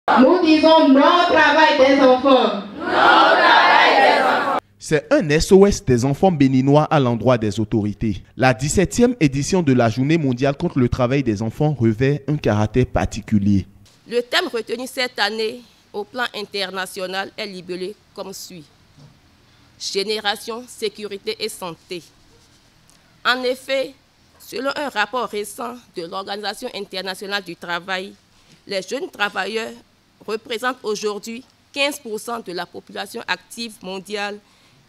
Nous disons non au travail des enfants. C'est un SOS des enfants béninois à l'endroit des autorités. La 17e édition de la Journée mondiale contre le travail des enfants revêt un caractère particulier. Le thème retenu cette année au plan international est libellé comme suit. Génération, sécurité et santé. En effet, selon un rapport récent de l'Organisation internationale du travail, les jeunes travailleurs représentent aujourd'hui 15% de la population active mondiale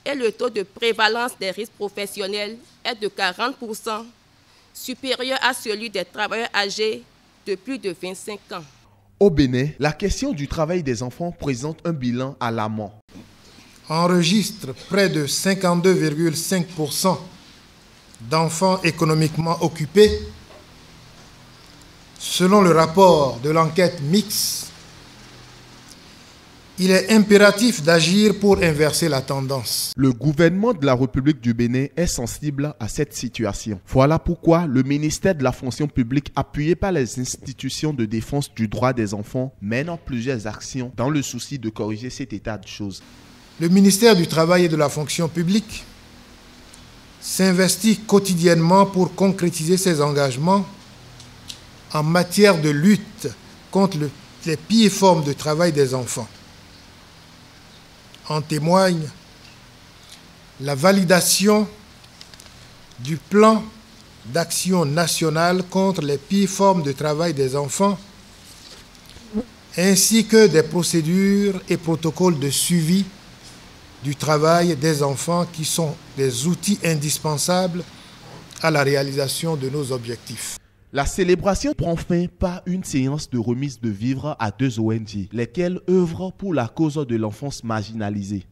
et le taux de prévalence des risques professionnels est de 40%, supérieur à celui des travailleurs âgés de plus de 25 ans. Au Bénin, la question du travail des enfants présente un bilan alarmant. Enregistre près de 52,5% d'enfants économiquement occupés, selon le rapport de l'enquête mixte. Il est impératif d'agir pour inverser la tendance. Le gouvernement de la République du Bénin est sensible à cette situation. Voilà pourquoi le ministère de la fonction publique, appuyé par les institutions de défense du droit des enfants, mène plusieurs actions dans le souci de corriger cet état de choses. Le ministère du Travail et de la fonction publique s'investit quotidiennement pour concrétiser ses engagements en matière de lutte contre les pires formes de travail des enfants. En témoigne la validation du plan d'action national contre les pires formes de travail des enfants, ainsi que des procédures et protocoles de suivi du travail des enfants qui sont des outils indispensables à la réalisation de nos objectifs. La célébration prend fin par une séance de remise de vivres à 2 ONG, lesquelles œuvrent pour la cause de l'enfance marginalisée.